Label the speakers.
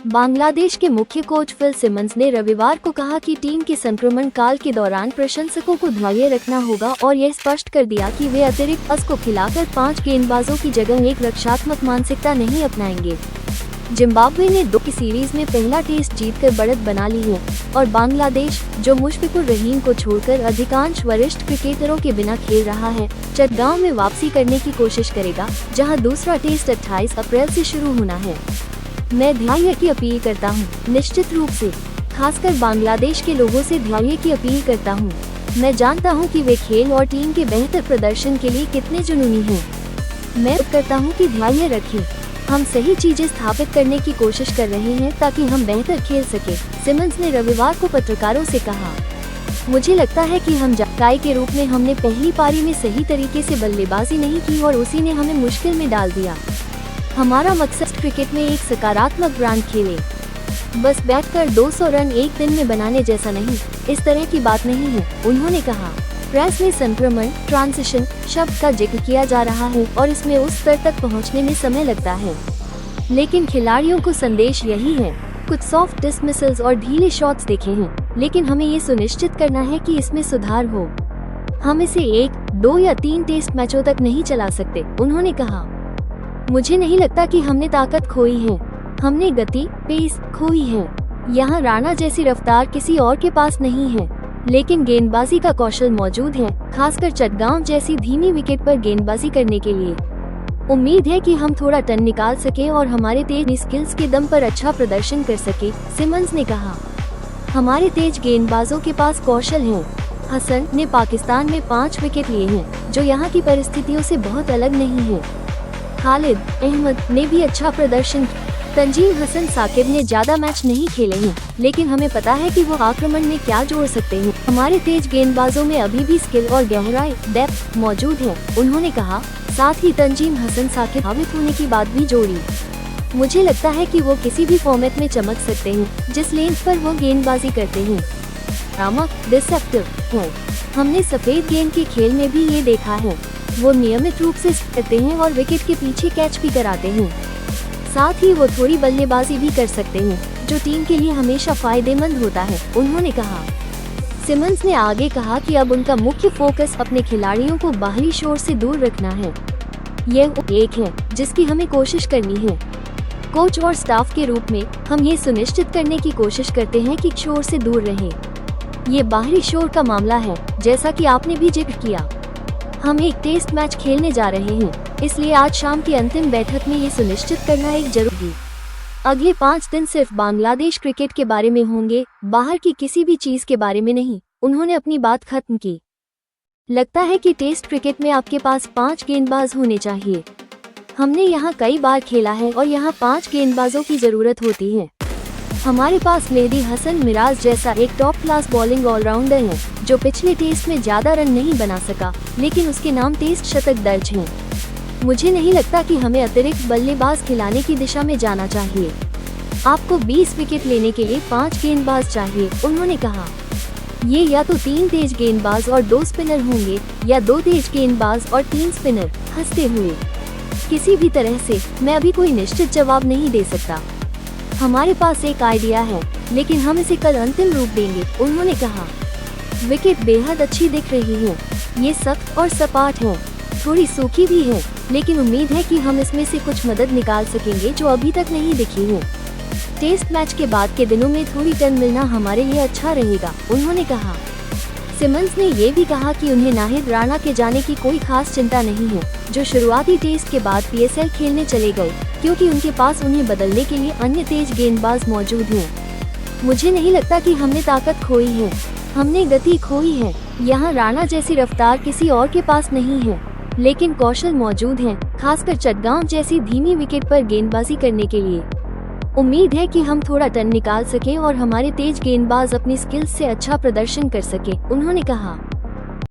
Speaker 1: बांग्लादेश के मुख्य coach Phil Simmons ने रविवार को कहा कि टीम के संक्रमण काल के दौरान प्रशंसकों को धैर्य रखना होगा और यह स्पष्ट कर दिया कि वे अतिरिक्त अस को खिलाकर 5 गेंदबाजों की जगह एक रक्षात्मक मानसिकता नहीं अपनाएंगे। जिम्बाब्वे ने 2 की सीरीज में पहला टेस्ट जीतकर बढ़त बना ली है और बांग्लादेश, जो मुशफिकुर रहीम को छोड़कर अधिकांश वरिष्ठ क्रिकेटरों के बिना खेल रहा है, चटगांव में वापसी करने की कोशिश करेगा, जहां दूसरा टेस्ट 28 अप्रैल से शुरू होना है। मैं धैर्य की अपील करता हूं, निश्चित रूप से खासकर बांग्लादेश के लोगों से धैर्य की अपील करता हूं। मैं जानता हूं कि वे खेल और टीम के बेहतर प्रदर्शन के लिए कितने जुनूनी हैं। मैं करता हूं कि धैर्य रखें। हम सही चीजें स्थापित करने की कोशिश कर रहे हैं ताकि हम बेहतर खेल सके, सिमंस ने रविवार को पत्रकारों से कहा। मुझे लगता है कि हम जायका के रूप में हमने पहली पारी में सही तरीके से बल्लेबाजी नहीं की और उसी ने हमें मुश्किल में डाल दिया। हमारा मकसद क्रिकेट में एक सकारात्मक ब्रांड खेले, बस बैठकर 200 रन एक दिन में बनाने जैसा नहीं, इस तरह की बात नहीं है, उन्होंने कहा। प्रेस में संक्रमण ट्रांजिशन शब्द का जिक्र किया जा रहा है और इसमें उस स्तर तक पहुंचने में समय लगता है, लेकिन खिलाड़ियों को संदेश यही है। कुछ सॉफ्ट डिसमिसल्स और ढीले शॉट्स देखे हैं, लेकिन हमें ये सुनिश्चित करना है कि इसमें सुधार हो। हम इसे 1, 2 या 3 टेस्ट मैचों तक नहीं चला सकते, उन्होंने कहा। मुझे नहीं लगता कि हमने ताकत खोई है, हमने गति पेस खोई है। यहाँ राणा जैसी रफ्तार किसी और के पास नहीं है, लेकिन गेंदबाजी का कौशल मौजूद है, खासकर चटगांव जैसी धीमी विकेट पर गेंदबाजी करने के लिए। उम्मीद है कि हम थोड़ा टर्न निकाल सके और हमारे तेज स्किल्स के दम पर अच्छा प्रदर्शन कर सके, सिमंस ने कहा। हमारे तेज गेंदबाजों के पास कौशल है। हसन ने पाकिस्तान में 5 विकेट लिए हैं, जो यहाँ की परिस्थितियों से बहुत अलग नहीं है। खालिद अहमद ने भी अच्छा प्रदर्शन किया। तंजीम हसन साकिब ने ज्यादा मैच नहीं खेले हैं, लेकिन हमें पता है कि वो आक्रमण में क्या जोड़ सकते हैं। हमारे तेज गेंदबाजों में अभी भी स्किल और गहराई डेप्थ मौजूद है, उन्होंने कहा। साथ ही तंजीम हसन साकिब साबित होने की बात भी जोड़ी। मुझे लगता है कि वो किसी भी फॉर्मेट में चमक सकते हैं जिस लेंथ पर वो गेंदबाजी करते हैं। आक्रामक डिसेप्टिव है। हमने सफेद गेंद के खेल में भी ये देखा है। वो नियमित रूप से करते हैं और विकेट के पीछे कैच भी कराते हैं। साथ ही वो थोड़ी बल्लेबाजी भी कर सकते हैं, जो टीम के लिए हमेशा फायदेमंद होता है, उन्होंने कहा। सिमंस ने आगे कहा कि अब उनका मुख्य फोकस अपने खिलाड़ियों को बाहरी शोर से दूर रखना है। यह एक है जिसकी हमें कोशिश करनी है। कोच और स्टाफ के रूप में हम ये सुनिश्चित करने की कोशिश करते हैं कि शोर से दूर रहें। ये बाहरी शोर का मामला है, जैसा कि आपने भी जिक्र किया। हम एक टेस्ट मैच खेलने जा रहे हैं, इसलिए आज शाम की अंतिम बैठक में ये सुनिश्चित करना एक जरूरी। अगले 5 दिन सिर्फ बांग्लादेश क्रिकेट के बारे में होंगे, बाहर की किसी भी चीज के बारे में नहीं, उन्होंने अपनी बात खत्म की। लगता है कि टेस्ट क्रिकेट में आपके पास 5 गेंदबाज होने चाहिए। हमने यहाँ कई बार खेला है और यहाँ 5 गेंदबाजों की जरूरत होती है। हमारे पास मेहदी हसन मिराज जैसा एक टॉप क्लास बॉलिंग ऑलराउंडर है, जो पिछले टेस्ट में ज्यादा रन नहीं बना सका, लेकिन उसके नाम टेस्ट शतक दर्ज हैं। मुझे नहीं लगता कि हमें अतिरिक्त बल्लेबाज खिलाने की दिशा में जाना चाहिए। आपको 20 विकेट लेने के लिए 5 गेंदबाज चाहिए, उन्होंने कहा। ये या तो 3 तेज गेंदबाज और 2 स्पिनर होंगे, या 2 तेज गेंदबाज और 3 स्पिनर। हंसते हुए, किसी भी तरह से मैं अभी कोई निश्चित जवाब नहीं दे सकता। हमारे पास एक आइडिया है, लेकिन हम इसे कल अंतिम रूप देंगे, उन्होंने कहा। विकेट बेहद अच्छी दिख रही है। ये सख्त और सपाट है, थोड़ी सूखी भी है, लेकिन उम्मीद है कि हम इसमें से कुछ मदद निकाल सकेंगे जो अभी तक नहीं दिखी है। टेस्ट मैच के बाद के दिनों में थोड़ी टर्न मिलना हमारे लिए अच्छा रहेगा, उन्होंने कहा। सिमंस ने ये भी कहा कि उन्हें नाहिद राणा के जाने की कोई खास चिंता नहीं है, जो शुरुआती टेस्ट के बाद PSL खेलने चले गए, क्योंकि उनके पास उन्हें बदलने के लिए अन्य तेज गेंदबाज मौजूद हैं। मुझे नहीं लगता कि हमने ताकत खोई है, हमने गति खोई है। यहाँ राणा जैसी रफ्तार किसी और के पास नहीं है, लेकिन कौशल मौजूद है, खासकर चटगांव जैसी धीमी विकेट पर गेंदबाजी करने के लिए। उम्मीद है कि हम थोड़ा टर्न निकाल सकें और हमारे तेज गेंदबाज अपनी स्किल्स से अच्छा प्रदर्शन कर सके, उन्होंने कहा।